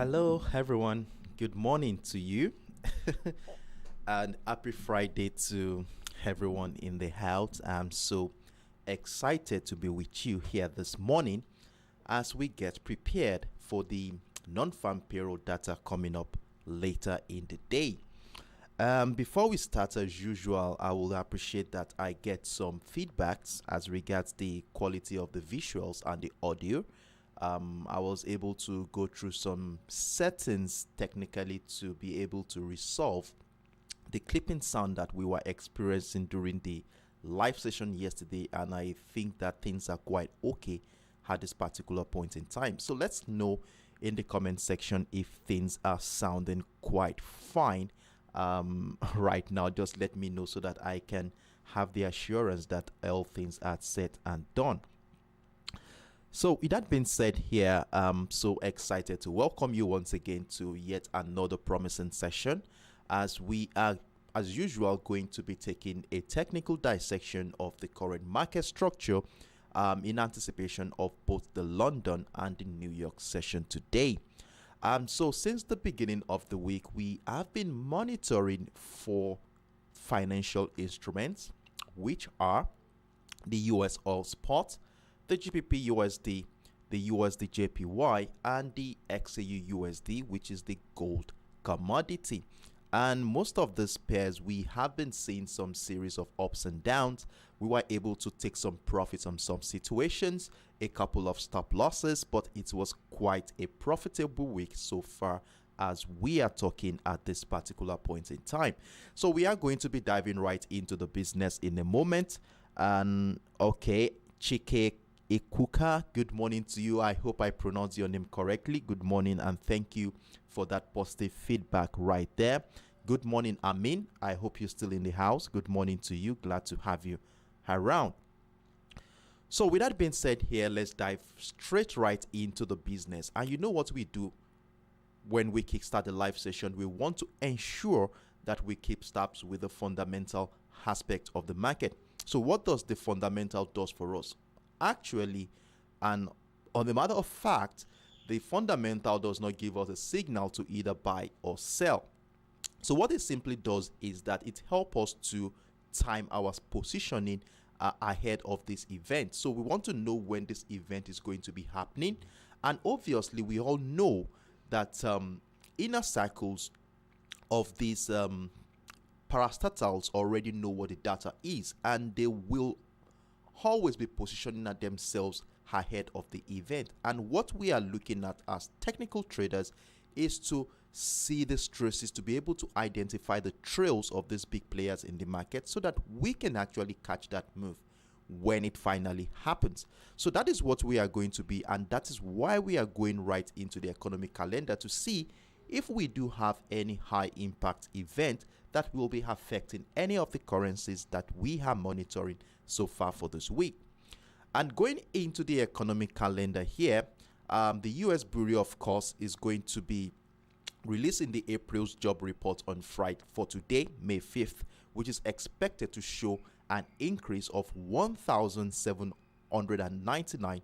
Hello, everyone. Good morning to you, and happy Friday to everyone in the house. I'm so excited to be with you here this morning as we get prepared for the non-farm payroll data coming up later in the day. Before we start, as usual, I will appreciate that I get some feedbacks as regards the quality of the visuals and the audio. I was able to go through some settings technically to be able to resolve the clipping sound that we were experiencing during the live session yesterday, and I think that things are quite okay at this particular point in time. So let's know in the comment section if things are sounding quite fine right now. Just let me know so that I can have the assurance that all things are set and done. So with that being said here, I'm so excited to welcome you once again to yet another promising session, as we are, as usual, going to be taking a technical dissection of the current market structure in anticipation of both the London and the New York session today. So since the beginning of the week, we have been monitoring for financial instruments, which are the USOil spot, the GBPUSD, the USDJPY, and the XAUUSD, which is the gold commodity. And most of these pairs, we have been seeing some series of ups and downs. We were able to take some profits on some situations, a couple of stop losses, but it was quite a profitable week so far as we are talking at this particular point in time. So we are going to be diving right into the business in a moment. And okay, Chike Ekuka, good morning to you. I hope I pronounced your name correctly. Good morning, and thank you for that positive feedback right there. Good morning, Amin. I hope you're still in the house. Good morning to you. Glad to have you around. So with that being said here, let's dive straight right into the business. And you know what we do when we kickstart the live session? We want to ensure that we keep steps with the fundamental aspect of the market. So what does the fundamental does for us? Actually, and on the matter of fact, the fundamental does not give us a signal to either buy or sell. So what it simply does is that it helps us to time our positioning ahead of this event. So we want to know when this event is going to be happening, and obviously we all know that inner cycles of these parastatals already know what the data is, and they will always be positioning at themselves ahead of the event. And what we are looking at as technical traders is to see the traces, to be able to identify the trails of these big players in the market so that we can actually catch that move when it finally happens. So that is what we are going to be, and that is why we are going right into the economic calendar to see if we do have any high impact event that will be affecting any of the currencies that we are monitoring so far for this week. And going into the economic calendar here, the US Bureau, of course, is going to be releasing the April's job report on Friday for today, May 5th, which is expected to show an increase of 1,799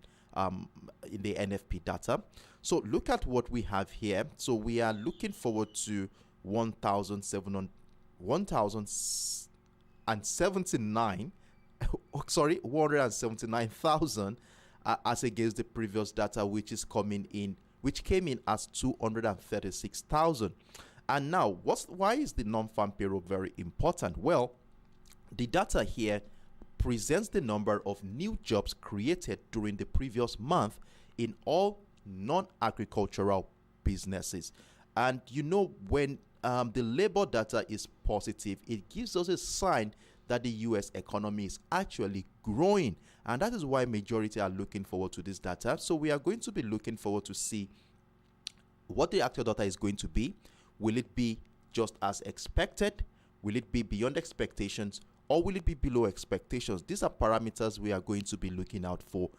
in the NFP data. So look at what we have here. So we are looking forward to 179,000 as against the previous data, which came in as 236,000. And now, why is the non-farm payroll very important? Well, the data here presents the number of new jobs created during the previous month in all non-agricultural businesses. And you know, when the labor data is positive, it gives us a sign that the US economy is actually growing, and that is why majority are looking forward to this data. So we are going to be looking forward to see what the actual data is going to be. Will it be just as expected? Will it be beyond expectations, or will it be below expectations? These are parameters we are going to be looking out for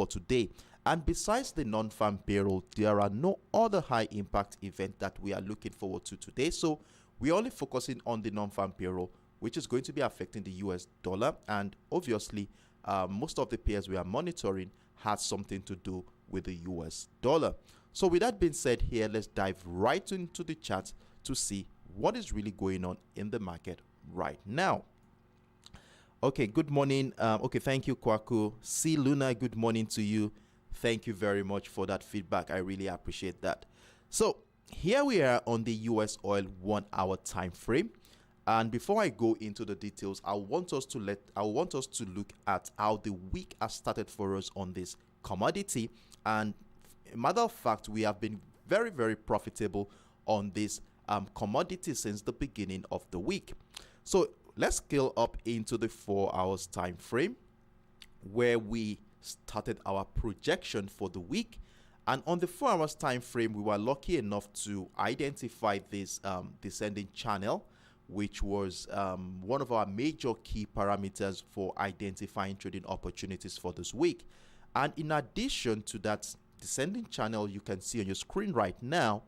today. And besides the non-farm payroll, there are no other high impact event that we are looking forward to today. So we're only focusing on the non-farm payroll, which is going to be affecting the US dollar. And obviously, most of the pairs we are monitoring has something to do with the US dollar. So with that being said here, let's dive right into the chart to see what is really going on in the market right now. Okay, good morning. Okay, thank you, Kwaku. C. Luna, good morning to you. Thank you very much for that feedback. I really appreciate that. So here we are on the US oil 1 hour time frame. And before I go into the details, I want us to look at how the week has started for us on this commodity. And a matter of fact, we have been very, very profitable on this commodity since the beginning of the week. So let's scale up into the 4 hours time frame where we started our projection for the week. And on the 4 hours time frame, we were lucky enough to identify this descending channel, which was one of our major key parameters for identifying trading opportunities for this week. And in addition to that descending channel you can see on your screen right now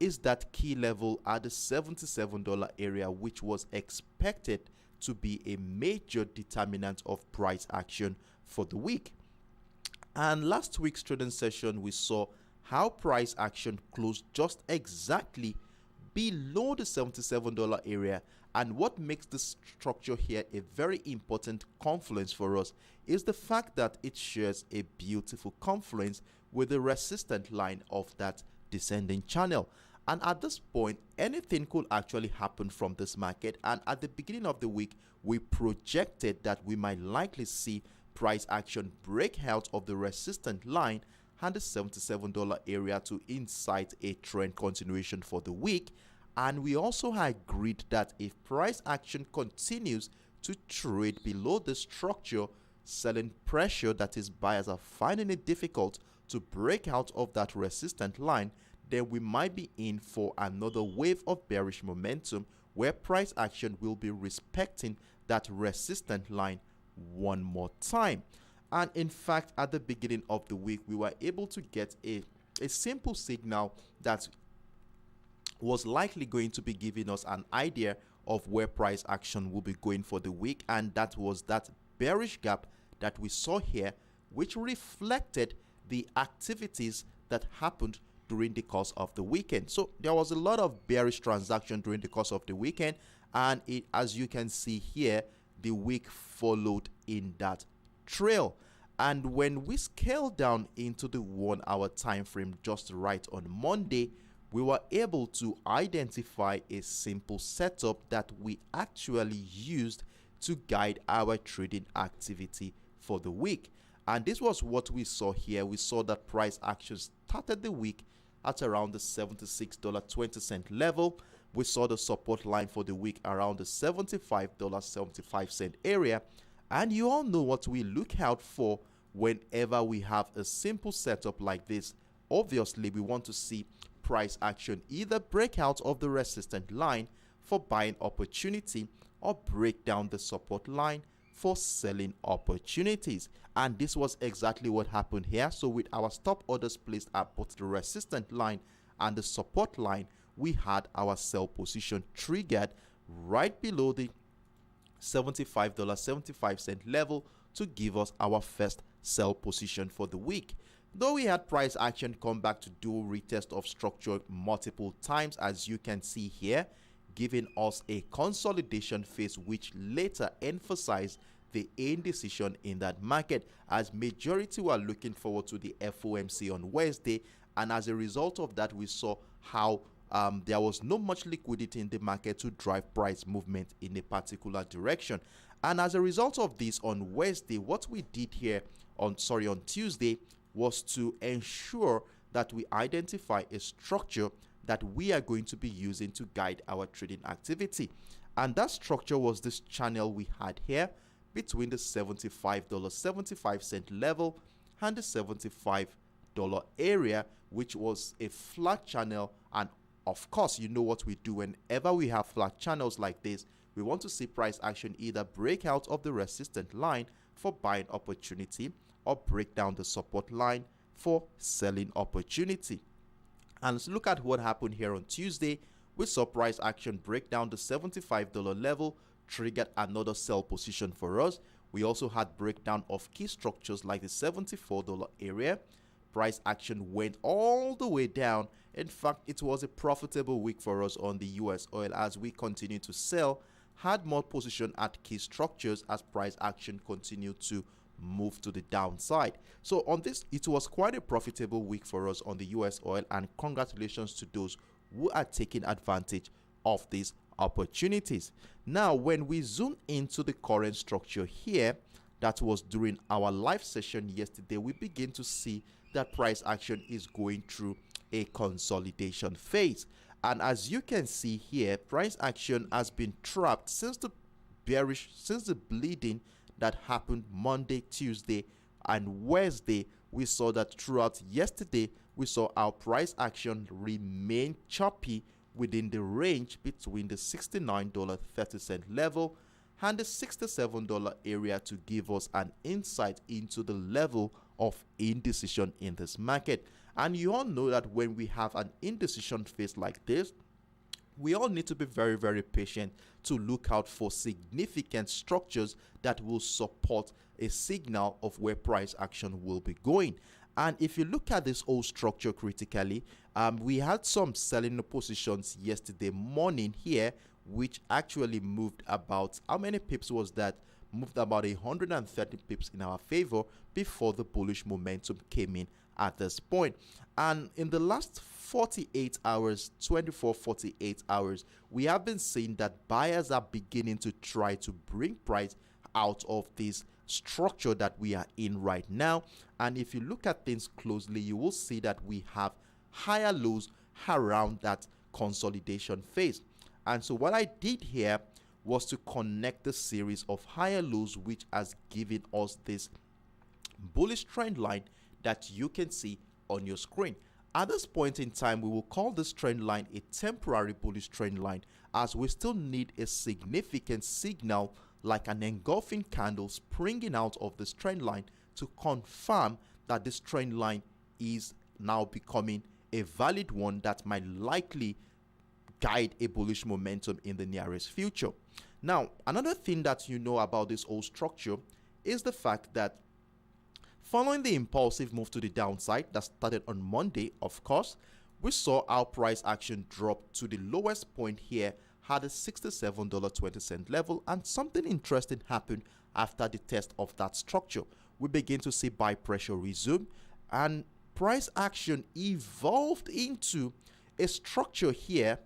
is that key level at the $77 area, which was expected to be a major determinant of price action for the week. And last week's trading session, we saw how price action closed just exactly below the $77 area. And what makes this structure here a very important confluence for us is the fact that it shares a beautiful confluence with the resistant line of that descending channel. And at this point, anything could actually happen from this market. And at the beginning of the week, we projected that we might likely see price action break out of the resistant line and the $77 area to incite a trend continuation for the week. And we also agreed that if price action continues to trade below the structure, selling pressure, that is, buyers are finding it difficult to break out of that resistant line, then we might be in for another wave of bearish momentum where price action will be respecting that resistant line one more time. And in fact, at the beginning of the week, we were able to get a simple signal that was likely going to be giving us an idea of where price action will be going for the week, and that was that bearish gap that we saw here, which reflected the activities that happened during the course of the weekend. So there was a lot of bearish transaction during the course of the weekend, and as you can see here, the week followed in that trail. And when we scale down into the 1 hour time frame just right on Monday, we were able to identify a simple setup that we actually used to guide our trading activity for the week. And this was what we saw here. We saw that price action started the week at around the $76.20 level. We saw the support line for the week around the $75.75 area. And you all know what we look out for whenever we have a simple setup like this. Obviously, we want to see price action either break out of the resistant line for buying opportunity or break down the support line for selling opportunities. And this was exactly what happened here. So with our stop orders placed at both the resistant line and the support line, we had our sell position triggered right below the $75.75 level to give us our first sell position for the week. Though we had price action come back to do retest of structure multiple times, as you can see here, giving us a consolidation phase, which later emphasized the indecision in that market, as majority were looking forward to the FOMC on Wednesday. And as a result of that, we saw how there was not much liquidity in the market to drive price movement in a particular direction. And as a result of this, on Wednesday, what we did here on Tuesday was to ensure that we identify a structure that we are going to be using to guide our trading activity. And that structure was this channel we had here between the $75.75 level and the $75 area, which was a flat channel. And of course, you know what we do whenever we have flat channels like this. We want to see price action either break out of the resistant line for buying opportunity or break down the support line for selling opportunity. And let's look at what happened here on Tuesday. We saw price action break down the $75 level, triggered another sell position for us. We also had breakdown of key structures like the $74 area, price action went all the way down. In fact, it was a profitable week for us on the US oil as we continue to sell, had more position at key structures as price action continued to move to the downside. So on this, it was quite a profitable week for us on the US oil, and congratulations to those who are taking advantage of these opportunities. Now, when we zoom into the current structure here, that was during our live session yesterday, we begin to see that price action is going through a consolidation phase. And as you can see here, price action has been trapped since the bleeding that happened Monday, Tuesday, and Wednesday. We saw that throughout yesterday, we saw our price action remain choppy within the range between the $69.30 level and the $67 area to give us an insight into the level of indecision in this market. And you all know that when we have an indecision phase like this, we all need to be very, very patient to look out for significant structures that will support a signal of where price action will be going. And if you look at this whole structure critically, we had some selling positions yesterday morning here, which actually moved about, how many pips was that? Moved about 130 pips in our favor before the bullish momentum came in at this point. And in the last 48 hours, 48 hours, we have been seeing that buyers are beginning to try to bring price out of this structure that we are in right now. And if you look at things closely, you will see that we have higher lows around that consolidation phase. And so what I did here was to connect the series of higher lows, which has given us this bullish trend line that you can see on your screen. At this point in time, we will call this trend line a temporary bullish trend line, as we still need a significant signal like an engulfing candle springing out of this trend line to confirm that this trend line is now becoming a valid one that might likely guide a bullish momentum in the nearest future. Now, another thing that you know about this whole structure is the fact that following the impulsive move to the downside that started on Monday, of course, we saw our price action drop to the lowest point here at the $67.20 level, and something interesting happened after the test of that structure. We begin to see buy pressure resume, and price action evolved into a structure here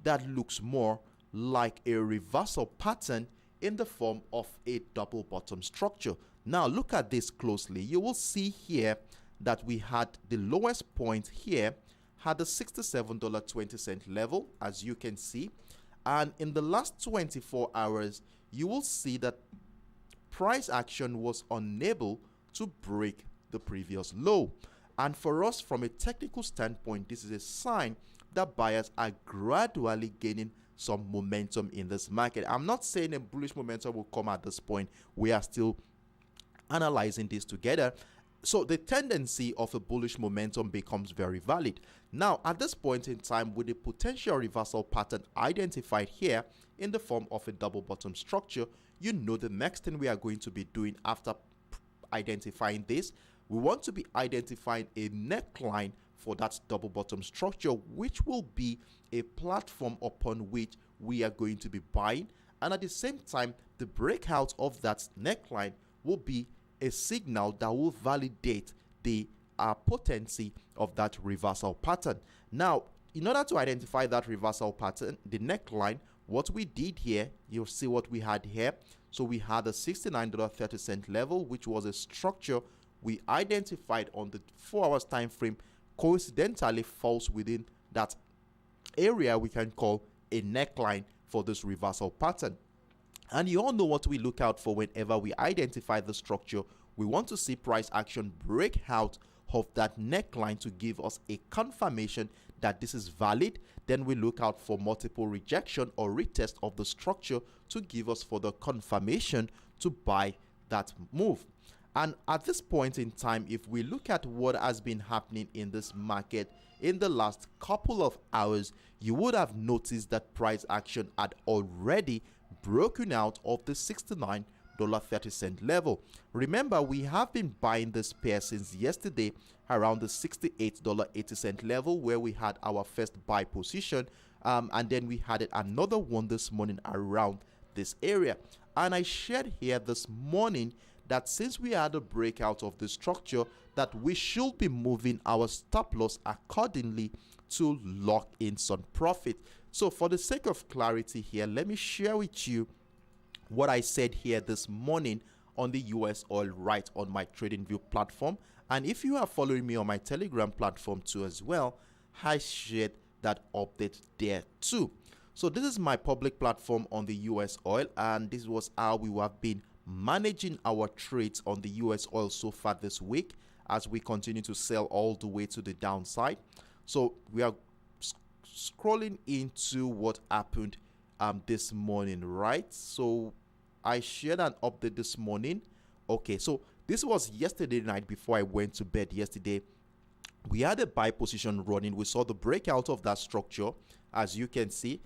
that looks more like a reversal pattern in the form of a double bottom structure. Now look at this closely. You will see here that we had the lowest point here had the $67.20 level, as you can see, and in the last 24 hours you will see that price action was unable to break the previous low. And for us, from a technical standpoint, this is a sign that buyers are gradually gaining some momentum in this market. I'm not saying a bullish momentum will come at this point. We are still analyzing this together. So the tendency of a bullish momentum becomes very valid. Now, at this point in time, with the potential reversal pattern identified here in the form of a double bottom structure, you know the next thing we are going to be doing after identifying this, we want to be identifying a neckline for that double bottom structure, which will be a platform upon which we are going to be buying. And at the same time, the breakout of that neckline will be a signal that will validate the potency of that reversal pattern. Now, in order to identify that reversal pattern, the neckline, what we did here, you'll see what we had here. So we had a $69.30 level, which was a structure we identified on the 4 hours time frame, coincidentally falls within that area we can call a neckline for this reversal pattern. And you all know what we look out for whenever we identify the structure. We want to see price action break out of that neckline to give us a confirmation that this is valid. Then we look out for multiple rejection or retest of the structure to give us further confirmation to buy that move. And at this point in time, if we look at what has been happening in this market in the last couple of hours, you would have noticed that price action had already broken out of the $69 $69.30 level. Remember, we have been buying this pair since yesterday around the $68.80 level, where we had our first buy position, and then we had another one this morning around this area. And I shared here this morning that since we had a breakout of the structure, that we should be moving our stop loss accordingly to lock in some profit. So for the sake of clarity here, let me share with you what I said here this morning on the US oil right on my TradingView platform. And if you are following me on my Telegram platform too as well, I shared that update there too. So this is my public platform on the US oil, and this was how we have been managing our trades on the US oil so far this week, as we continue to sell all the way to the downside. So we are scrolling into what happened this morning, right? So I shared an update this morning. Okay, so this was yesterday night before I went to bed yesterday. We had a buy position running. We saw the breakout of that structure, as you can see,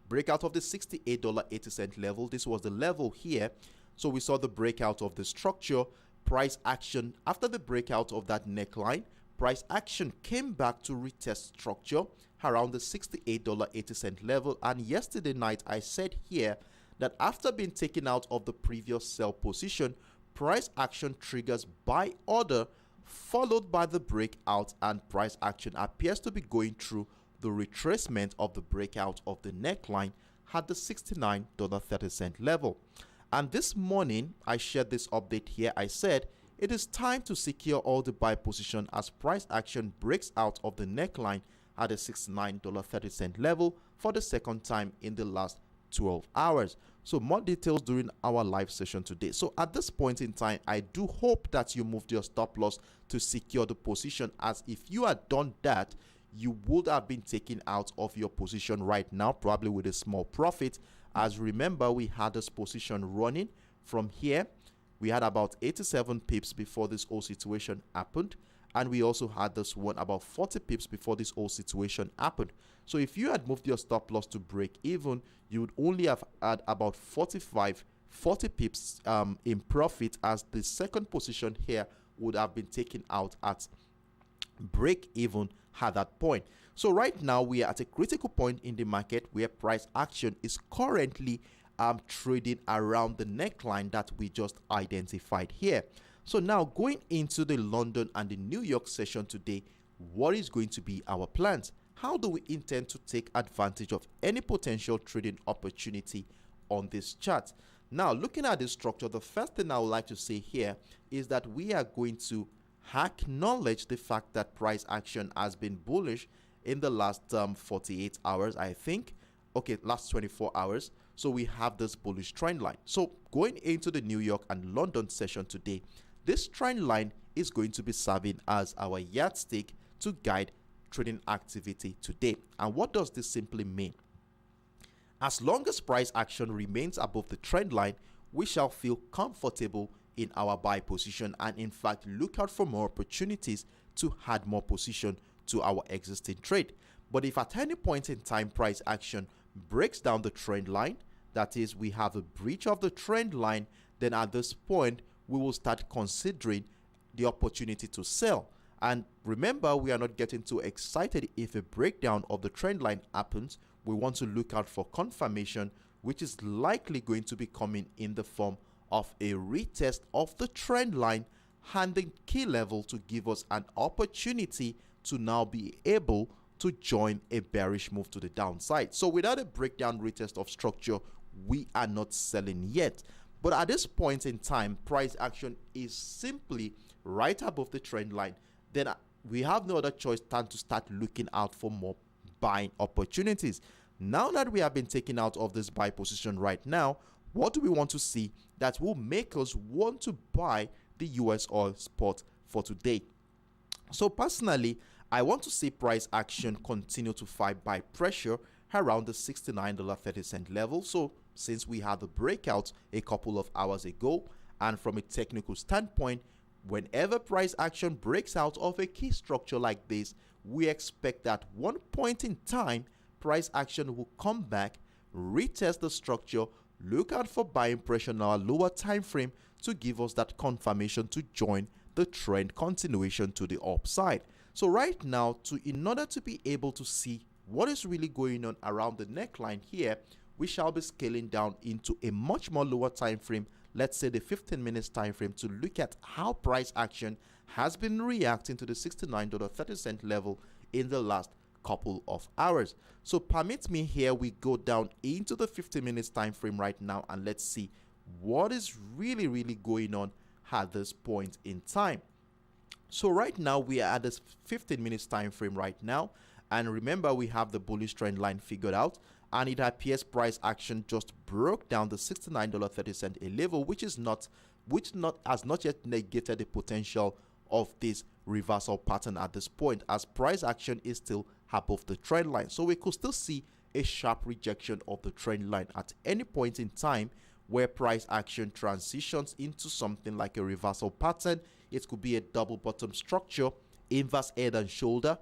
breakout of the $68.80 level. This was the level here. So we saw the breakout of the structure. Price action after the breakout of that neckline, price action came back to retest structure around the $68.80 level. And yesterday night I said here that after being taken out of the previous sell position, price action triggers buy order, followed by the breakout, and price action appears to be going through the retracement of the breakout of the neckline at the $69.30 level. And this morning I shared this update here. I said it is time to secure all the buy position as price action breaks out of the neckline at the $69.30 level for the second time in the last 12 hours. So more details during our live session today. So at this point in time, I do hope that you moved your stop loss to secure the position, as if you had done that, you would have been taken out of your position right now, probably with a small profit. As remember, we had this position running from here. We had about 87 pips before this whole situation happened, and we also had this one about 40 pips before this whole situation happened. So if you had moved your stop loss to break even, you would only have had about 40 pips in profit, as the second position here would have been taken out at break even at that point. So right now we are at a critical point in the market where price action is currently trading around the neckline that we just identified here. So now going into the London and the New York session today, what is going to be our plans? How do we intend to take advantage of any potential trading opportunity on this chart? Now, looking at this structure, the first thing I would like to say here is that we are going to acknowledge the fact that price action has been bullish in the last 48 hours, I think. Okay, last 24 hours. So we have this bullish trend line. So going into the New York and London session today, this trend line is going to be serving as our yardstick to guide trading activity today. And what does this simply mean? As long as price action remains above the trend line, we shall feel comfortable in our buy position, and in fact look out for more opportunities to add more position to our existing trade. But if at any point in time price action breaks down the trend line, that is, we have a breach of the trend line, then at this point we will start considering the opportunity to sell. And remember, we are not getting too excited if a breakdown of the trend line happens. We want to look out for confirmation, which is likely going to be coming in the form of a retest of the trend line and the key level to give us an opportunity to now be able to join a bearish move to the downside. So without a breakdown retest of structure, we are not selling yet. But at this point in time, price action is simply right above the trend line. Then we have no other choice than to start looking out for more buying opportunities. Now that we have been taken out of this buy position right now, what do we want to see that will make us want to buy the US oil spot for today? So personally, I want to see price action continue to fight by pressure around the $69.30 level. So since we had the breakout a couple of hours ago, and from a technical standpoint, whenever price action breaks out of a key structure like this, we expect that one point in time, price action will come back, retest the structure, look out for buying pressure on our lower time frame to give us that confirmation to join the trend continuation to the upside. So right now, in order to be able to see what is really going on around the neckline here, we shall be scaling down into a much more lower time frame, let's say the 15 minutes time frame, to look at how price action has been reacting to the $69.30 level in the last couple of hours. So permit me here, we go down into the 15 minutes time frame right now, and let's see what is really going on at this point in time. So right now we are at this 15 minutes time frame right now, and remember we have the bullish trend line figured out, and it appears price action just broke down the $69.30 a level, which has not yet negated the potential of this reversal pattern at this point, as price action is still above the trend line. So we could still see a sharp rejection of the trend line at any point in time where price action transitions into something like a reversal pattern. It could be a double bottom structure, inverse head and shoulder,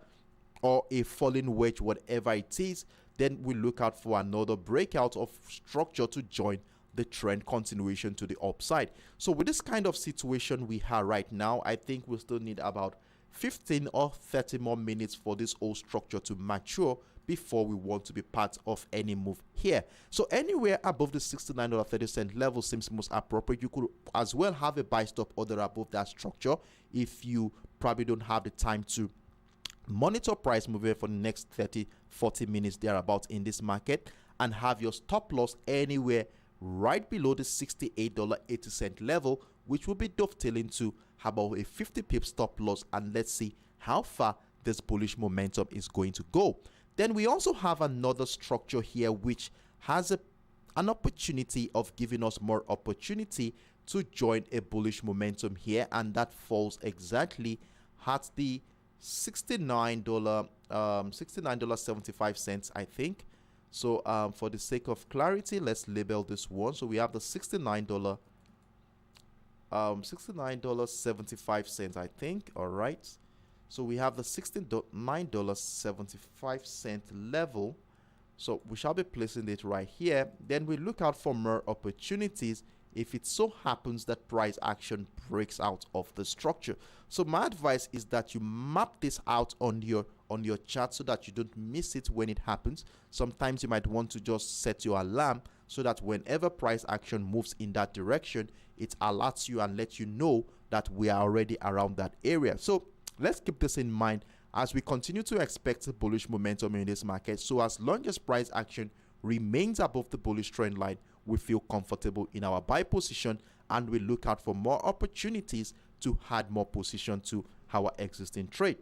or a falling wedge, whatever it is. Then we look out for another breakout of structure to join the trend continuation to the upside. So with this kind of situation we have right now, I think we still need about 15 or 30 more minutes for this whole structure to mature before we want to be part of any move here. So anywhere above the $69.30 level seems most appropriate. You could as well have a buy stop order above that structure if you probably don't have the time to monitor price movement for the next 30-40 minutes thereabout in this market, and have your stop loss anywhere right below the $68.80 level, which will be dovetailing to about a 50 pip stop loss. And let's see how far this bullish momentum is going to go. Then we also have another structure here which has an opportunity of giving us more opportunity to join a bullish momentum here, and that falls exactly at the $69.75, I think. So for the sake of clarity, let's label this one. So we have the $69.75, I think. All right. So we have the $69.75 level. So we shall be placing it right here. Then we look out for more opportunities if it so happens that price action breaks out of the structure. So my advice is that you map this out on your chart so that you don't miss it when it happens. Sometimes you might want to just set your alarm so that whenever price action moves in that direction, it alerts you and lets you know that we are already around that area. So let's keep this in mind as we continue to expect bullish momentum in this market. So as long as price action remains above the bullish trend line, we feel comfortable in our buy position, and we look out for more opportunities to add more position to our existing trade.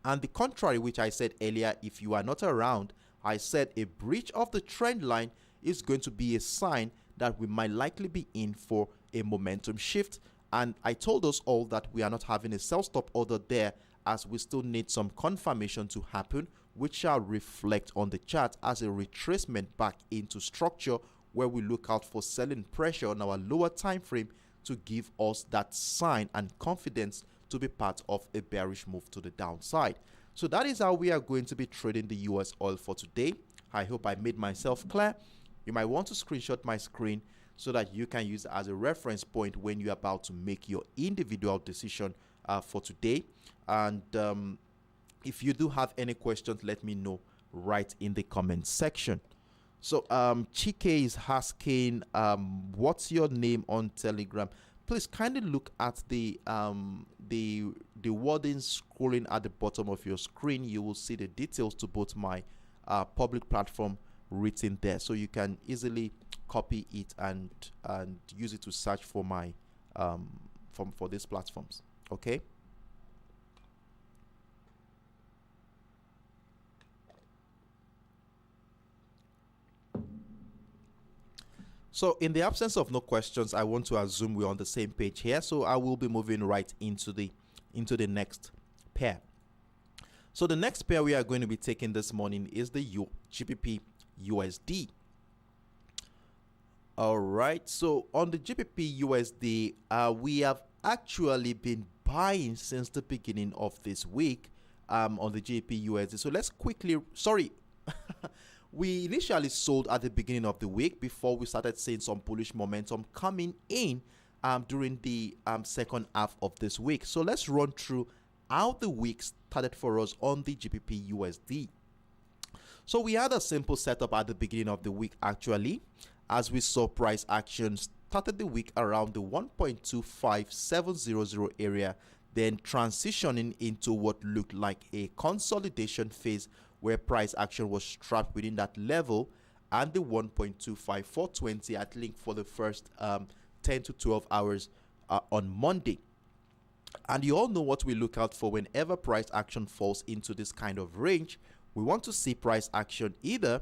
And the contrary, which I said earlier, if you are not around, I said a breach of the trend line is going to be a sign that we might likely be in for a momentum shift. And I told us all that we are not having a sell stop order there, as we still need some confirmation to happen, which shall reflect on the chart as a retracement back into structure, where we look out for selling pressure on our lower time frame to give us that sign and confidence to be part of a bearish move to the downside. So that is how we are going to be trading the US oil for today. I hope I made myself clear. You might want to screenshot my screen so that you can use it as a reference point when you're about to make your individual decision for today. And if you do have any questions, let me know right in the comment section. So Chike is asking, what's your name on Telegram? Please kindly look at the wording scrolling at the bottom of your screen. You will see the details to both my public platform written there, so you can easily copy it and use it to search for my for these platforms. Okay. So in the absence of no questions, I want to assume we're on the same page here. So I will be moving right into the next pair. So the next pair we are going to be taking this morning is the GBPUSD. All right. So on the GBPUSD, we have actually been buying since the beginning of this week on the GBPUSD. So let's quickly, sorry, We initially sold at the beginning of the week before we started seeing some bullish momentum coming in during the second half of this week. So let's run through how the week started for us on the GBPUSD. So we had a simple setup at the beginning of the week actually, as we saw price action started the week around the 1.25700 area, then transitioning into what looked like a consolidation phase where price action was trapped within that level and the 1.25420 at least for the first 10 to 12 hours on Monday. And you all know what we look out for whenever price action falls into this kind of range. We want to see price action either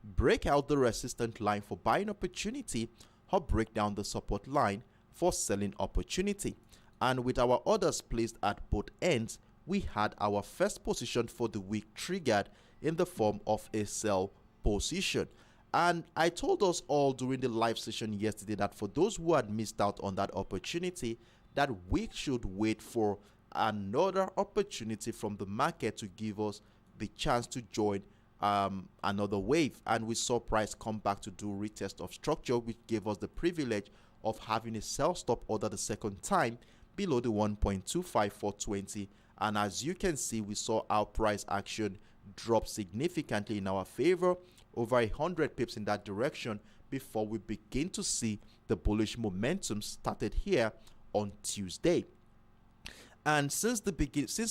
break out the resistance line for buying opportunity or break down the support line for selling opportunity. And with our orders placed at both ends, we had our first position for the week triggered in the form of a sell position. And I told us all during the live session yesterday that for those who had missed out on that opportunity, that we should wait for another opportunity from the market to give us the chance to join another wave. And we saw price come back to do retest of structure, which gave us the privilege of having a sell stop order the second time below the 1.25420. And as you can see, we saw our price action drop significantly in our favor, over 100 pips in that direction, before we begin to see the bullish momentum started here on Tuesday. And since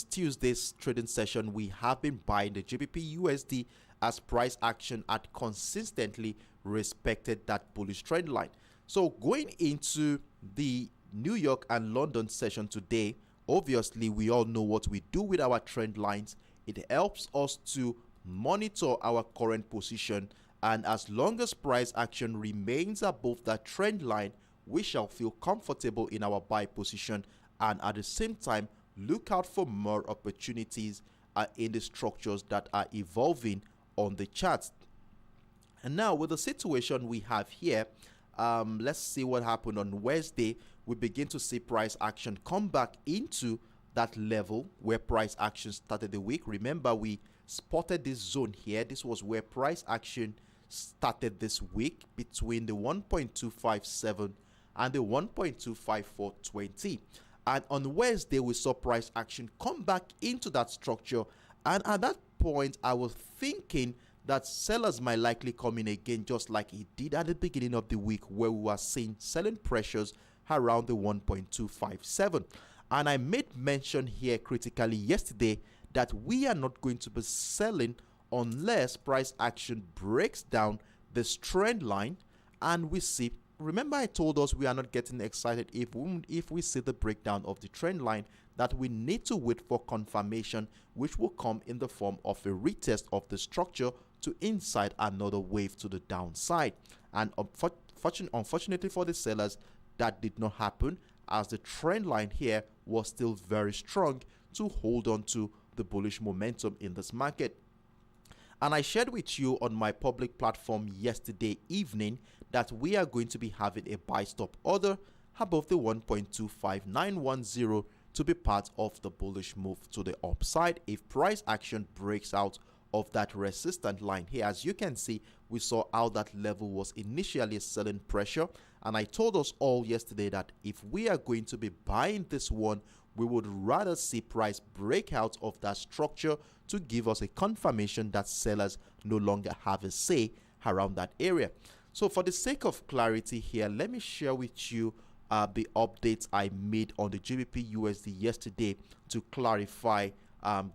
Tuesday's trading session, we have been buying the GBPUSD as price action had consistently respected that bullish trend line. So going into the New York and London session today, obviously we all know what we do with our trend lines. It helps us to monitor our current position, and as long as price action remains above that trend line, we shall feel comfortable in our buy position, and at the same time look out for more opportunities in the structures that are evolving on the charts. And now with the situation we have here, let's see what happened on Wednesday. We begin to see price action come back into that level where price action started the week. Remember, we spotted this zone here. This was where price action started this week between the 1.257 and the 1.25420. And on Wednesday, we saw price action come back into that structure. And at that point, I was thinking that sellers might likely come in again, just like it did at the beginning of the week, where we were seeing selling pressures around the 1.257. And I made mention here critically yesterday that we are not going to be selling unless price action breaks down this trend line and we see. Remember, I told us we are not getting excited if we see the breakdown of the trend line, that we need to wait for confirmation, which will come in the form of a retest of the structure to inside another wave to the downside. And unfortunately for the sellers, that did not happen, as the trend line here was still very strong to hold on to the bullish momentum in this market. And I shared with you on my public platform yesterday evening that we are going to be having a buy stop order above the 1.25910 to be part of the bullish move to the upside if price action breaks out of that resistance line here. As you can see, we saw how that level was initially selling pressure, and I told us all yesterday that if we are going to be buying this one, we would rather see price break out of that structure to give us a confirmation that sellers no longer have a say around that area. So for the sake of clarity here, let me share with you the updates I made on the GBPUSD yesterday to clarify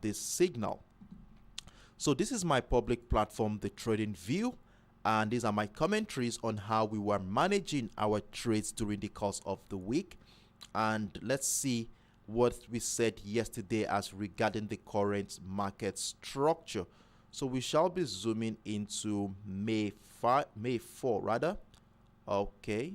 this signal. So this is my public platform, the Trading View, and these are my commentaries on how we were managing our trades during the course of the week. And let's see what we said yesterday as regarding the current market structure. So we shall be zooming into May 4 rather. Okay.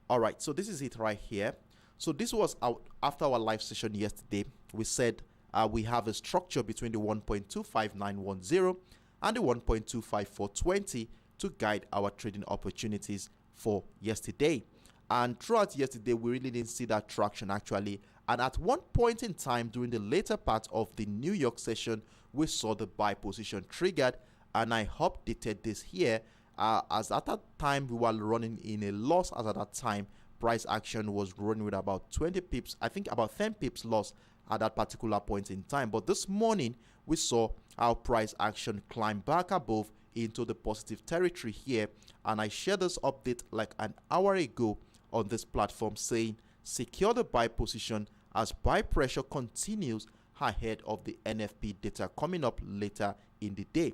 All right. So this is it right here. So this was out after our live session yesterday. We said we have a structure between the 1.25910 and the 1.25420 to guide our trading opportunities for yesterday. And throughout yesterday, we really didn't see that traction actually. And at one point in time during the later part of the New York session, we saw the buy position triggered and I updated this here. As at that time we were running in a loss, as at that time price action was running with about 20 pips, I think about 10 pips loss at that particular point in time. But this morning we saw our price action climb back above into the positive territory here, and I shared this update like an hour ago on this platform saying secure the buy position as buy pressure continues ahead of the NFP data coming up later in the day.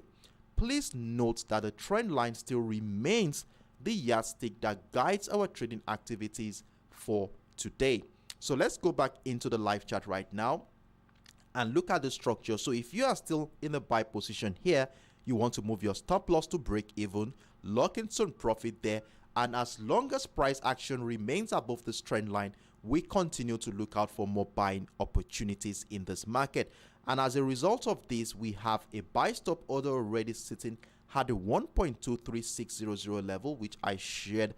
Please note that the trend line still remains the yardstick that guides our trading activities for today. So let's go back into the live chart right now and look at the structure. So if you are still in the buy position here, you want to move your stop loss to break even, lock in some profit there, and as long as price action remains above this trend line, we continue to look out for more buying opportunities in this market. And as a result of this, we have a buy stop order already sitting at the 1.23600 level, which I shared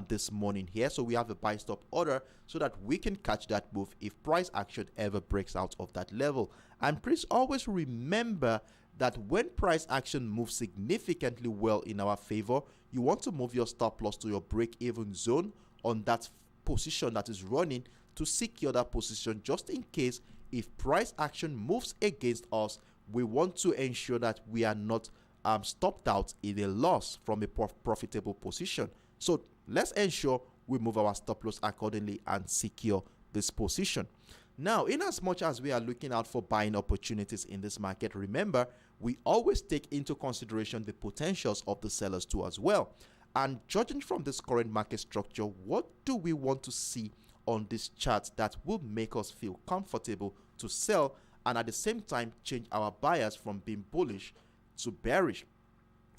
this morning here. So we have a buy stop order so that we can catch that move if price action ever breaks out of that level. And please always remember that when price action moves significantly well in our favor, you want to move your stop loss to your break-even zone on that position that is running to secure that position, just in case if price action moves against us. We want to ensure that we are not stopped out in a loss from a profitable position. So let's ensure we move our stop loss accordingly and secure this position. Now, in as much as we are looking out for buying opportunities in this market, remember, we always take into consideration the potentials of the sellers too as well. And judging from this current market structure, what do we want to see on this chart that will make us feel comfortable to sell and at the same time change our buyers from being bullish to bearish?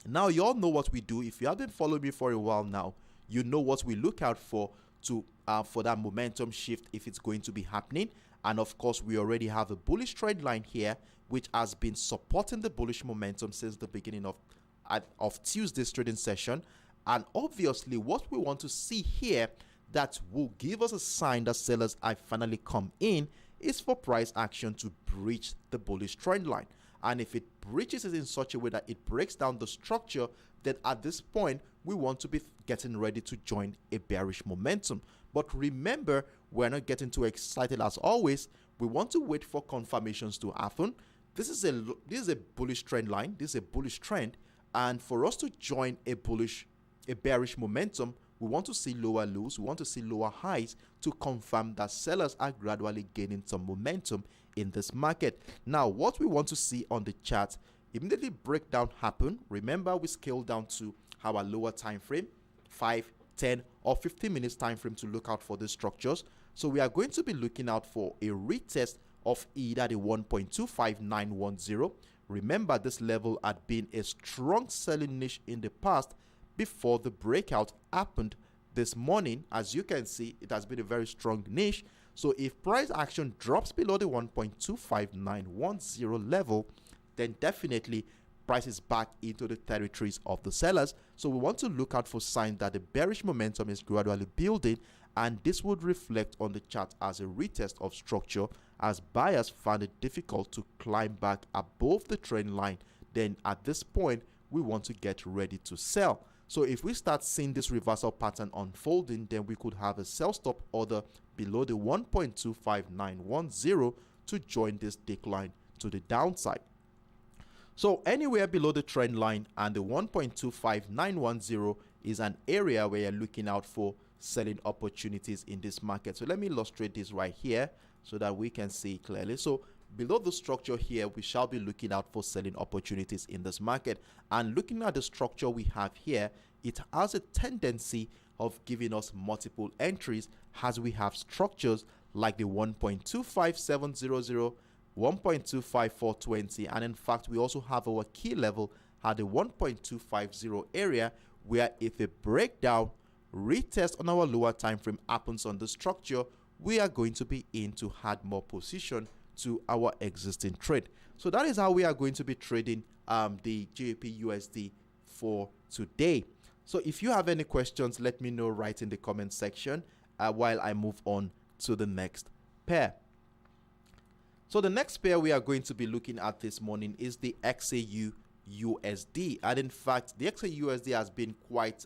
Now, you all know what we do. If you have been following me for a while now, you know what we look out for that momentum shift if it's going to be happening. And of course, we already have a bullish trend line here, which has been supporting the bullish momentum since the beginning of Tuesday's trading session. And obviously, what we want to see here that will give us a sign that sellers have finally come in is for price action to breach the bullish trend line. And if it breaches it in such a way that it breaks down the structure, then at this point, we want to be getting ready to join a bearish momentum. But remember, we're not getting too excited as always. We want to wait for confirmations to happen. This is a bullish trend line. This is a bullish trend. And for us to join a bearish momentum, we want to see lower lows, we want to see lower highs to confirm that sellers are gradually gaining some momentum in this market. Now, what we want to see on the chart, immediately breakdown happen. Remember, we scale down to our lower time frame, 5, 10, or 15 minutes time frame to look out for these structures. So we are going to be looking out for a retest of either the 1.25910. Remember, this level had been a strong selling niche in the past before the breakout happened this morning. As you can see, it has been a very strong niche. So if price action drops below the 1.25910 level, then definitely price is back into the territories of the sellers. So we want to look out for signs that the bearish momentum is gradually building, and this would reflect on the chart as a retest of structure as buyers found it difficult to climb back above the trend line. Then at this point, we want to get ready to sell. So if we start seeing this reversal pattern unfolding, then we could have a sell stop order below the 1.25910 to join this decline to the downside. So anywhere below the trend line and the 1.25910 is an area where you're looking out for selling opportunities in this market. So let me illustrate this right here so that we can see clearly. So below the structure here, we shall be looking out for selling opportunities in this market. And looking at the structure we have here, it has a tendency of giving us multiple entries as we have structures like the 1.25700, 1.25420, and in fact, we also have our key level at the 1.250 area, where if a breakdown retest on our lower time frame happens on the structure, we are going to be in to add more position to our existing trade. So that is how we are going to be trading the GBPUSD for today. So if you have any questions, let me know right in the comment section while I move on to the next pair. So the next pair we are going to be looking at this morning is the XAUUSD XAUUSD. And in fact, the XAUUSD has been quite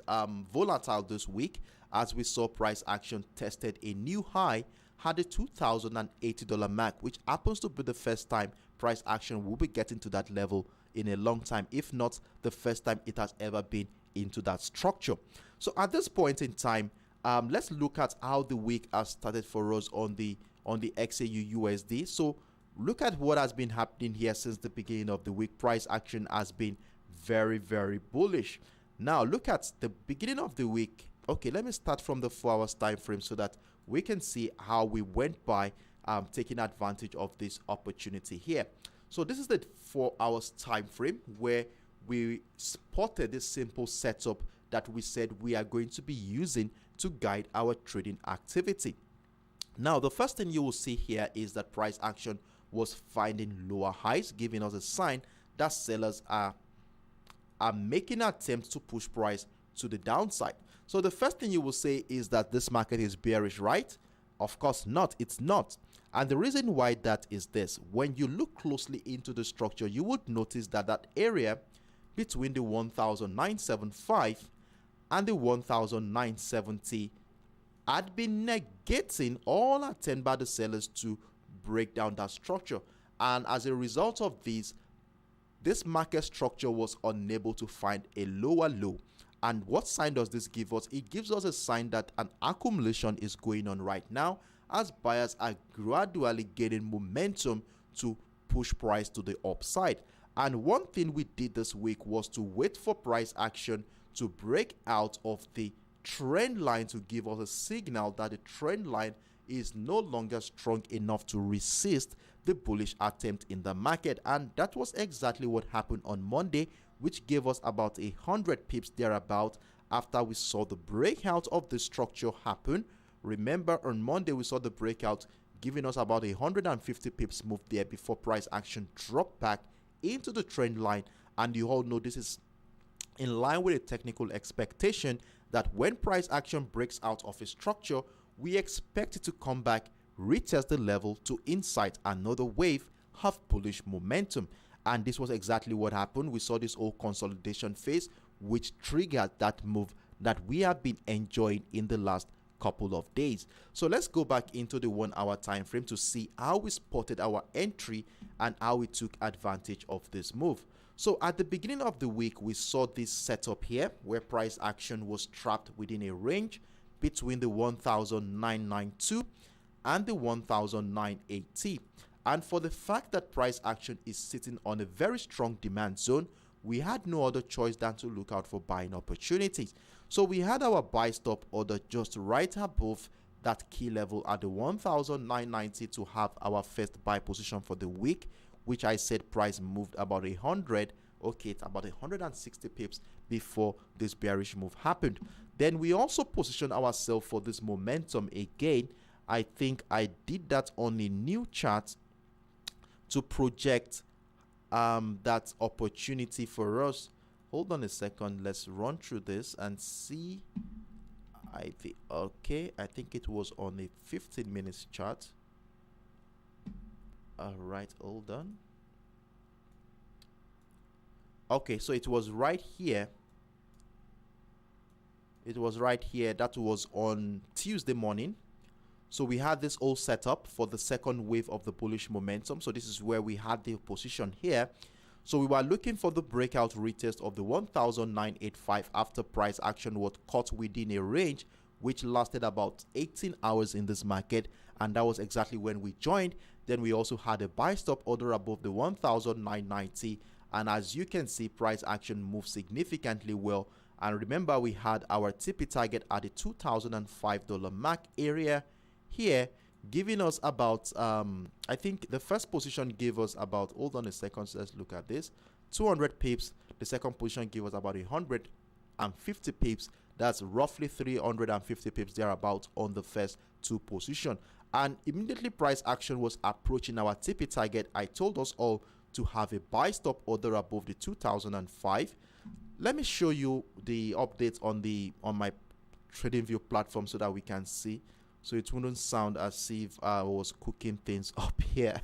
volatile this week, as we saw price action tested a new high, had a $2,080 mark, which happens to be the first time price action will be getting to that level in a long time, if not the first time it has ever been into that structure. So at this point in time, let's look at how the week has started for us on the XAUUSD. So look at what has been happening here since the beginning of the week. Price action has been very, very bullish. Now look at the beginning of the week. Okay, let me start from the 4 hours time frame so that we can see how we went by taking advantage of this opportunity here. So this is the 4 hours time frame where we spotted this simple setup that we said we are going to be using to guide our trading activity. Now the first thing you will see here is that price action was finding lower highs, giving us a sign that sellers are making attempts to push price to the downside. So the first thing you will say is that this market is bearish, right? Of course not, it's not. And the reason why that is this: when you look closely into the structure, you would notice that that area between the 1,975 and the 1,970 had been negating all attempt by the sellers to break down that structure. And as a result of this market structure was unable to find a lower low. And what sign does this give us? It gives us a sign that an accumulation is going on right now, as buyers are gradually gaining momentum to push price to the upside. And one thing we did this week was to wait for price action to break out of the trend line to give us a signal that the trend line is no longer strong enough to resist the bullish attempt in the market. And that was exactly what happened on Monday, which gave us about 100 pips thereabout after we saw the breakout of the structure happen. Remember, on Monday we saw the breakout giving us about 150 pips move there before price action dropped back into the trend line. And you all know this is in line with a technical expectation that when price action breaks out of a structure, we expect it to come back, retest the level to incite another wave of bullish momentum. And this was exactly what happened. We saw this whole consolidation phase, which triggered that move that we have been enjoying in the last couple of days. So let's go back into the 1 hour time frame to see how we spotted our entry and how we took advantage of this move. So at the beginning of the week, we saw this setup here where price action was trapped within a range between the 1,992 and the 1,980. And for the fact that price action is sitting on a very strong demand zone, we had no other choice than to look out for buying opportunities. So we had our buy stop order just right above that key level at the 1,990 to have our first buy position for the week, which I said price moved about 100, okay, it's about 160 pips before this bearish move happened. Then we also positioned ourselves for this momentum again. I think I did that on a new chart to project that opportunity for us. Hold on a second, let's run through this and see. I think it was on a 15 minutes chart. All right, hold on. Okay, so it was right here. It was right here. That was on Tuesday morning. So we had this all set up for the second wave of the bullish momentum. So this is where we had the position here. So we were looking for the breakout retest of the 1,985 after price action was caught within a range which lasted about 18 hours in this market, and that was exactly when we joined. Then we also had a buy stop order above the 1,990, and as you can see, price action moved significantly well. And remember, we had our TP target at the $2,005 mark area here, giving us about I think the first position gave us about, hold on a second, so let's look at this, 200 pips. The second position gave us about 150 pips. That's roughly 350 pips thereabout on the first two position. And immediately price action was approaching our TP target, I told us all to have a buy stop order above the 2005. Let me show you the updates on my TradingView platform so that we can see, so it wouldn't sound as if I was cooking things up here.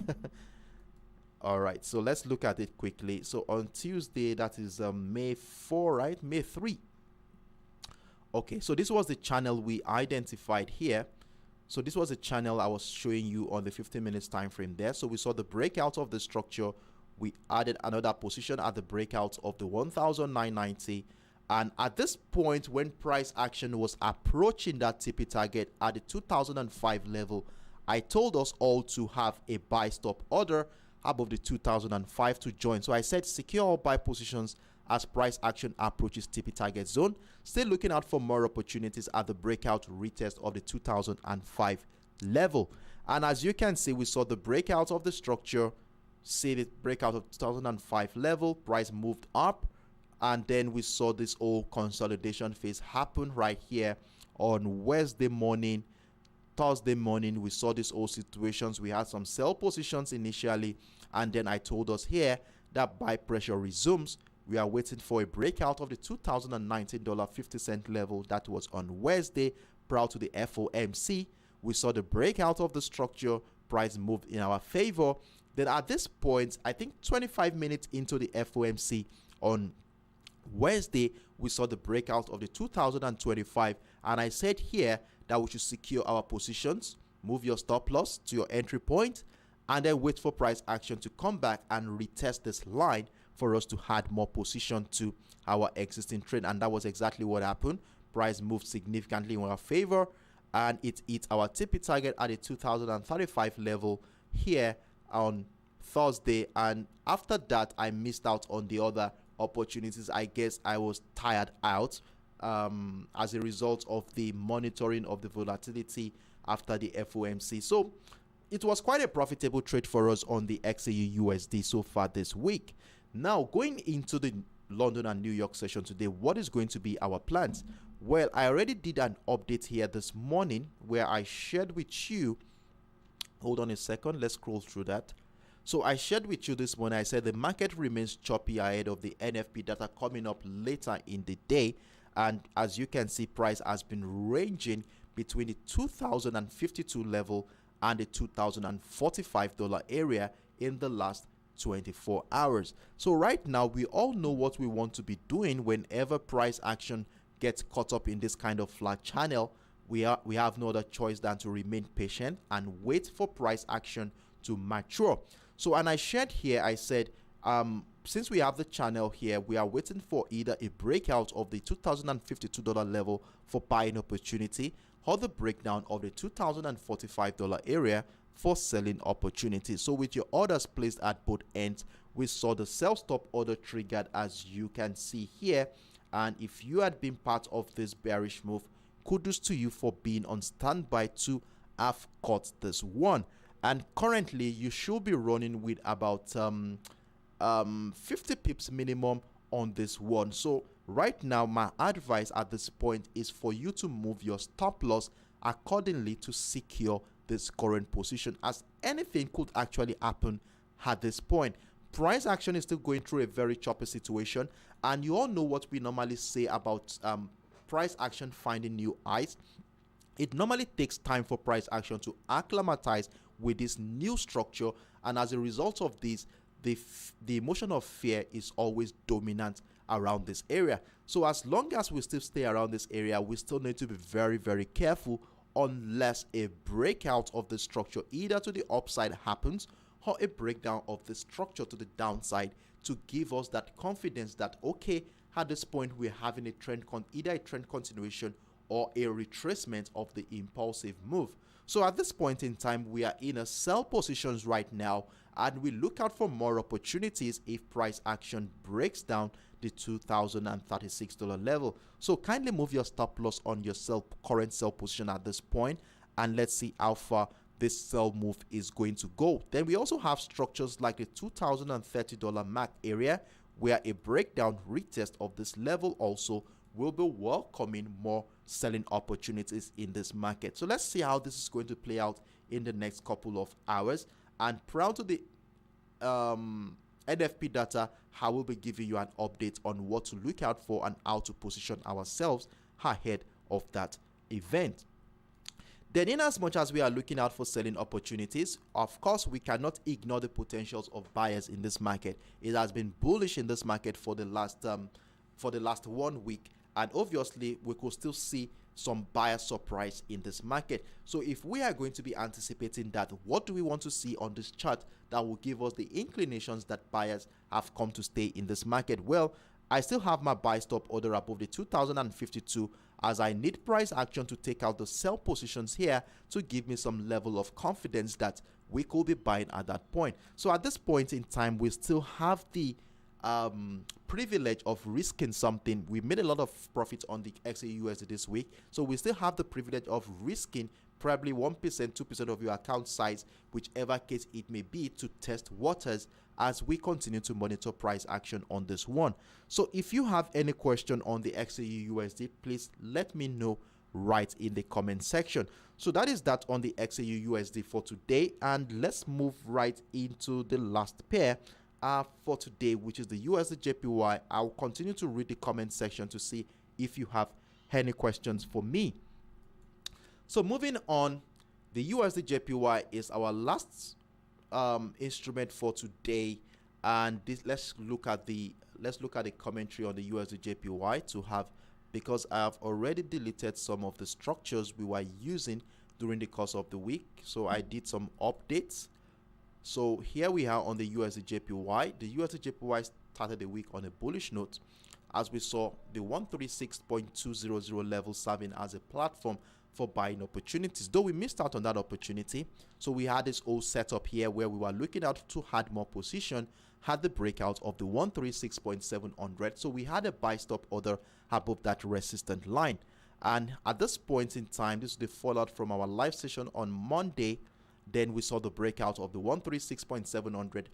All right, so let's look at it quickly. So on Tuesday, that is May 4, right? May 3. Okay, so this was the channel we identified here. So this was a channel I was showing you on the 15 minutes time frame there. So we saw the breakout of the structure. We added another position at the breakout of the 1,990. And at this point, when price action was approaching that TP target at the 2005 level, I told us all to have a buy stop order above the 2005 to join. So I said secure all buy positions as price action approaches TP target zone. Still looking out for more opportunities at the breakout retest of the 2005 level. And as you can see, we saw the breakout of the structure, see the breakout of 2005 level, price moved up, and then we saw this whole consolidation phase happen right here on Wednesday morning. Thursday morning, we saw these whole situations. We had some sell positions initially, and then I told us here that buy pressure resumes. We are waiting for a breakout of the $2019.50 level that was on Wednesday prior to the FOMC. We saw the breakout of the structure, price moved in our favor. Then at this point, I think 25 minutes into the FOMC on Wednesday, we saw the breakout of the 2025, and I said here that we should secure our positions, move your stop loss to your entry point, and then wait for price action to come back and retest this line for us to add more position to our existing trade. And that was exactly what happened. Price moved significantly in our favor, and it hit our TP target at a 2035 level here on Thursday. And after that, I missed out on the other opportunities. I guess I was tired out as a result of the monitoring of the volatility after the FOMC. So it was quite a profitable trade for us on the XAUUSD so far this week. Now, going into the London and New York session today, what is going to be our plans? Well, I already did an update here this morning where I shared with you, hold on a second, let's scroll through that. So I shared with you this morning, I said the market remains choppy ahead of the NFP data coming up later in the day. And as you can see, price has been ranging between the 2052 level and the $2045 area in the last 24 hours. So right now, we all know what we want to be doing whenever price action gets caught up in this kind of flat channel. We have no other choice than to remain patient and wait for price action to mature. So, and I shared here, I said, since we have the channel here, we are waiting for either a breakout of the $2052 level for buying opportunity or the breakdown of the $2045 area for selling opportunity. So with your orders placed at both ends, we saw the sell stop order triggered, as you can see here. And if you had been part of this bearish move, kudos to you for being on standby to have caught this one. And currently you should be running with about 50 pips minimum on this one. So right now, my advice at this point is for you to move your stop loss accordingly to secure this current position, as anything could actually happen at this point. Price action is still going through a very choppy situation, and you all know what we normally say about price action finding new highs. It normally takes time for price action to acclimatize with this new structure, and as a result of this, the emotion of fear is always dominant around this area. So as long as we still stay around this area, we still need to be very, very careful unless a breakout of the structure either to the upside happens or a breakdown of the structure to the downside to give us that confidence that, okay, at this point we're having a trend, either a trend continuation or a retracement of the impulsive move. So at this point in time, we are in a sell positions right now, and we look out for more opportunities if price action breaks down the $2036 level. So kindly move your stop loss on your current sell position at this point, and let's see how far this sell move is going to go. Then we also have structures like the $2030 MAC area, where a breakdown retest of this level also will be welcoming more selling opportunities in this market. So let's see how this is going to play out in the next couple of hours. And prior to the NFP data, I will be giving you an update on what to look out for and how to position ourselves ahead of that event. Then in as much as we are looking out for selling opportunities, of course, we cannot ignore the potentials of buyers in this market. It has been bullish in this market for the last 1 week, and obviously we could still see some buyer surprise in this market. So if we are going to be anticipating that, what do we want to see on this chart that will give us the inclinations that buyers have come to stay in this market? Well, I still have my buy stop order above the 2052, as I need price action to take out the sell positions here to give me some level of confidence that we could be buying at that point. So at this point in time, we still have the privilege of risking something. We made a lot of profits on the XAUUSD this week, so we still have the privilege of risking probably 1%, 2% of your account size, whichever case it may be, to test waters as we continue to monitor price action on this one. So if you have any question on the XAUUSD, please let me know right in the comment section. So that is that on the XAUUSD for today, and let's move right into the last pair for today, which is the USDJPY. I'll continue to read the comment section to see if you have any questions for me. So moving on, the USDJPY is our last instrument for today, and let's look at the commentary on the USDJPY to have, because I have already deleted some of the structures we were using during the course of the week. So I did some updates. So here we are on the USDJPY. The USDJPY started the week on a bullish note, as we saw the 136.200 level serving as a platform for buying opportunities, though we missed out on that opportunity. So we had this whole setup here where we were looking out to add more position, had the breakout of the 136.700. So we had a buy stop order above that resistant line. And at this point in time, this is the fallout from our live session on Monday. Then we saw the breakout of the 136.700,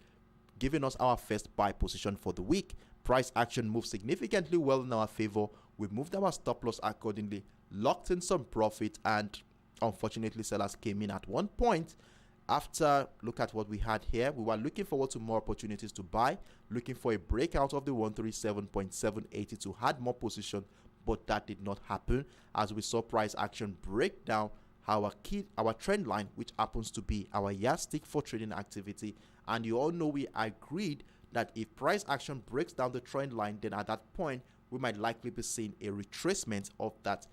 giving us our first buy position for the week. Price action moved significantly well in our favor. We moved our stop loss accordingly, locked in some profit, and unfortunately sellers came in at one point. After look at what we had here, we were looking forward to more opportunities to buy, looking for a breakout of the 137.780 to add more position, but that did not happen, as we saw price action break down our trend line, which happens to be our yardstick for trading activity. And you all know we agreed that if price action breaks down the trend line, then at that point we might likely be seeing a retracement of that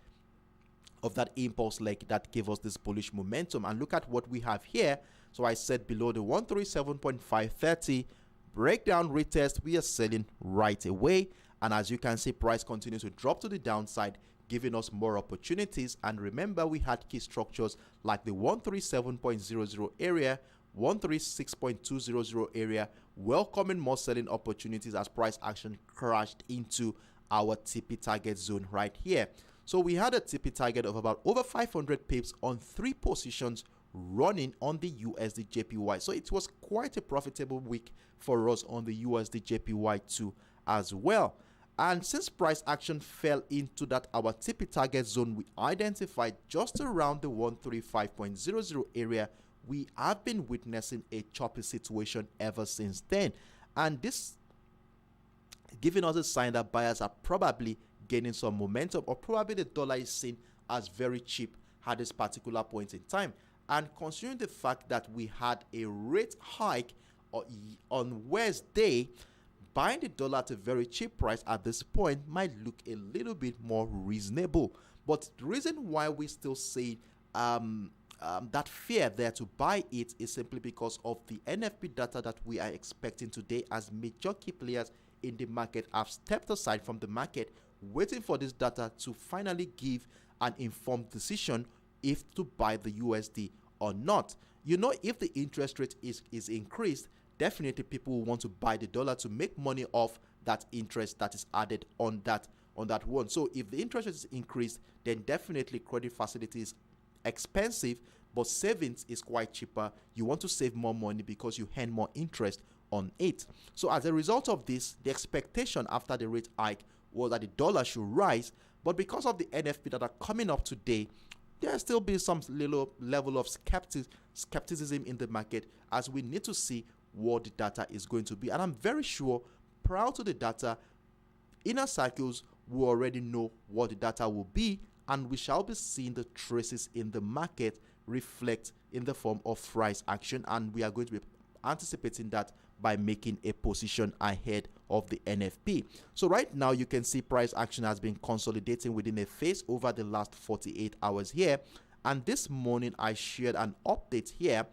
impulse leg that gave us this bullish momentum. And look at what we have here. So I said below the 137.530 breakdown retest, we are selling right away. And as you can see, price continues to drop to the downside, giving us more opportunities. And remember, we had key structures like the 137.00 area, 136.200 area, welcoming more selling opportunities as price action crashed into our TP target zone right here. So we had a TP target of about over 500 pips on 3 positions running on the USDJPY. So it was quite a profitable week for us on the USDJPY too as well. And since price action fell into that our TP target zone we identified just around the 135.00 area, we have been witnessing a choppy situation ever since then. And this giving us a sign that buyers are probably gaining some momentum, or probably the dollar is seen as very cheap at this particular point in time. And considering the fact that we had a rate hike on Wednesday, buying the dollar at a very cheap price at this point might look a little bit more reasonable. But the reason why we still see that fear there to buy it is simply because of the NFP data that we are expecting today, as major key players in the market have stepped aside from the market, waiting for this data to finally give an informed decision if to buy the USD or not. You know, if the interest rate is increased, definitely people will want to buy the dollar to make money off that interest that is added on that one. So if the interest rate is increased, then definitely credit facilities expensive, but savings is quite cheaper. You want to save more money because you earn more interest on it. So as a result of this, the expectation after the rate hike was that the dollar should rise, but because of the NFP that are coming up today, there still be some little level of skepticism in the market, as we need to see what the data is going to be. And I'm very sure prior to the data, inner circles will already know what the data will be, and we shall be seeing the traces in the market reflect in the form of price action, and we are going to be anticipating that by making a position ahead of the NFP. So right now you can see price action has been consolidating within a phase over the last 48 hours here, and this morning I shared an update here.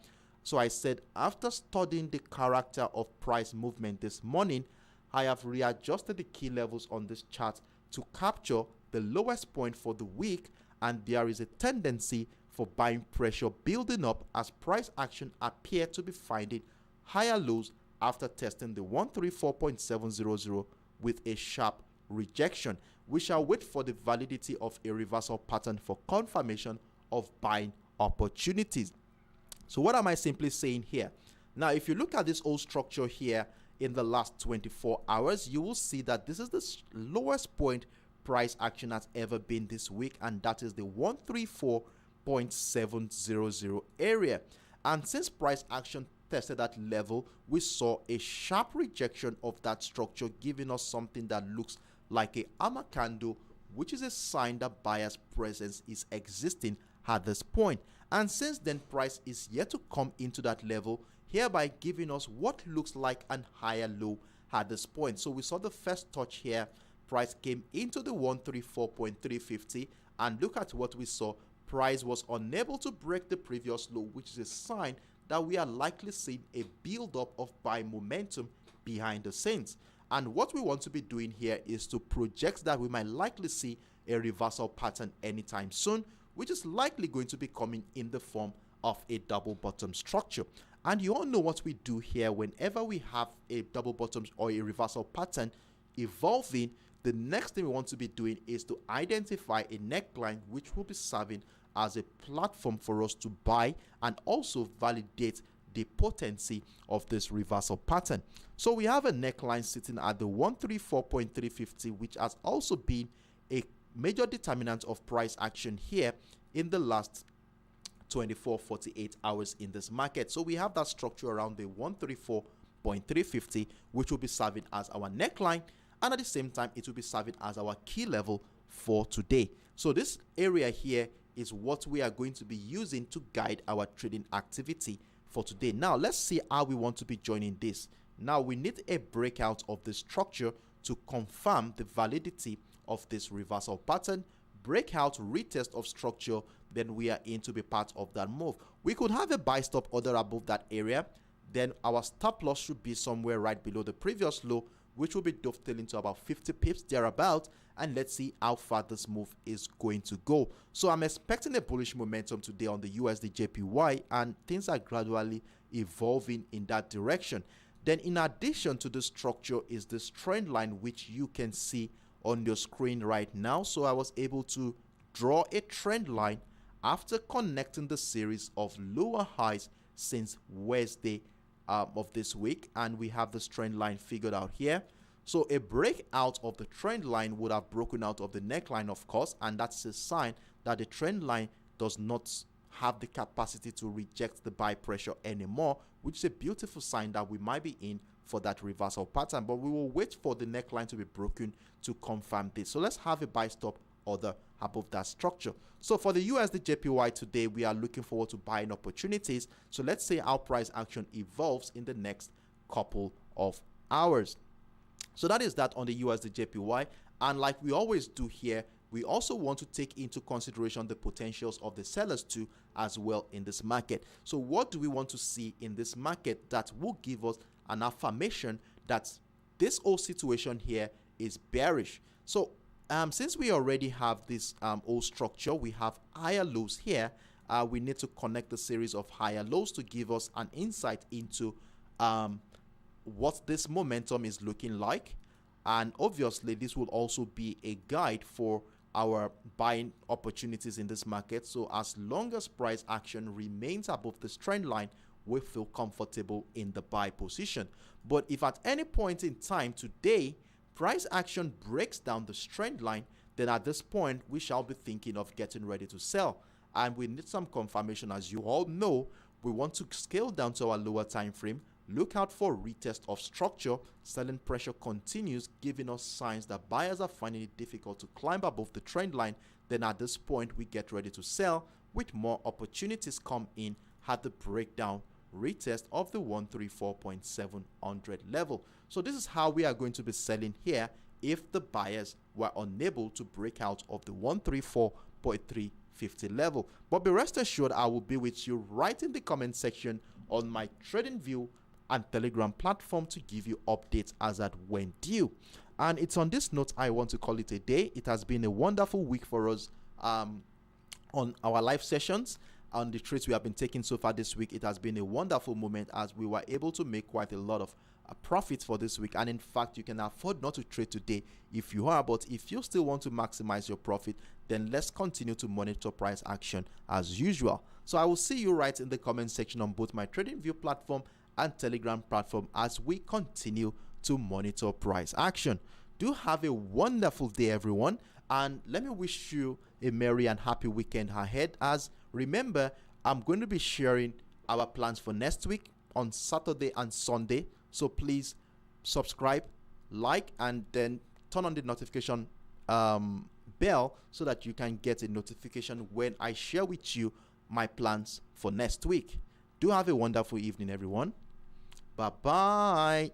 So I said, after studying the character of price movement this morning, I have readjusted the key levels on this chart to capture the lowest point for the week, and there is a tendency for buying pressure building up as price action appear to be finding higher lows after testing the 134.700 with a sharp rejection. We shall wait for the validity of a reversal pattern for confirmation of buying opportunities. So what am I simply saying here? Now, if you look at this whole structure here in the last 24 hours, you will see that this is the lowest point price action has ever been this week, and that is the 134.700 area. And since price action tested that level, we saw a sharp rejection of that structure, giving us something that looks like a hammer candle, which is a sign that buyer's presence is existing at this point. And since then, price is yet to come into that level, hereby giving us what looks like an higher low at this point. So we saw the first touch here. Price came into the 134.350, and look at what we saw. Price was unable to break the previous low, which is a sign that we are likely seeing a build-up of buy momentum behind the scenes. And what we want to be doing here is to project that we might likely see a reversal pattern anytime soon, which is likely going to be coming in the form of a double bottom structure. And you all know what we do here. Whenever we have a double bottom or a reversal pattern evolving, the next thing we want to be doing is to identify a neckline which will be serving as a platform for us to buy and also validate the potency of this reversal pattern. So we have a neckline sitting at the 134.350, which has also been a major determinant of price action here in the last 24-48 hours in this market. So we have that structure around the 134.350, which will be serving as our neckline, and at the same time it will be serving as our key level for today. So this area here is what we are going to be using to guide our trading activity for today. Now let's see how we want to be joining this. Now we need a breakout of the structure to confirm the validity of this reversal pattern. Breakout, retest of structure, then we are in to be part of that move. We could have a buy stop order above that area, then our stop loss should be somewhere right below the previous low, which will be dovetailing to about 50 pips thereabout, and let's see how far this move is going to go. So I'm expecting a bullish momentum today on the USDJPY, and things are gradually evolving in that direction. Then in addition to the structure is this trend line, which you can see on your screen right now. So I was able to draw a trend line after connecting the series of lower highs since Wednesday of this week, and we have this trend line figured out here. So a breakout of the trend line would have broken out of the neckline, of course, and that's a sign that the trend line does not have the capacity to reject the buy pressure anymore, which is a beautiful sign that we might be in for that reversal pattern. But we will wait for the neckline to be broken to confirm this. So let's have a buy stop order above that structure. So for the USDJPY today, we are looking forward to buying opportunities. So let's see how price action evolves in the next couple of hours. So that is that on the USDJPY. And like we always do here, we also want to take into consideration the potentials of the sellers too as well in this market. So what do we want to see in this market that will give us an affirmation that this whole situation here is bearish? So since we already have this whole structure, we have higher lows here. We need to connect the series of higher lows to give us an insight into what this momentum is looking like. And obviously, this will also be a guide for our buying opportunities in this market. So as long as price action remains above this trend line, we feel comfortable in the buy position. But if at any point in time today, price action breaks down the trend line, then at this point, we shall be thinking of getting ready to sell. And we need some confirmation. As you all know, we want to scale down to our lower time frame, Look out for retest of structure. Selling pressure continues, giving us signs that buyers are finding it difficult to climb above the trend line. Then at this point, we get ready to sell with more opportunities come in at the breakdown retest of the 134.700 level. So this is how we are going to be selling here if the buyers were unable to break out of the 134.350 level. But be rest assured, I will be with you right in the comment section on my TradingView and Telegram platform to give you updates as at when due. And it's on this note I want to call it a day. It has been a wonderful week for us on our live sessions. On the trades we have been taking so far this week, it has been a wonderful moment as we were able to make quite a lot of profits for this week. And in fact, you can afford not to trade today if you are, but if you still want to maximize your profit, then let's continue to monitor price action as usual. So I will see you right in the comment section on both my TradingView platform and Telegram platform as we continue to monitor price action. Do have a wonderful day, everyone, and let me wish you a merry and happy weekend ahead. As remember, I'm going to be sharing our plans for next week on Saturday and Sunday, so please subscribe, like, and then turn on the notification bell so that you can get a notification when I share with you my plans for next week. Do have a wonderful evening, everyone. Bye bye.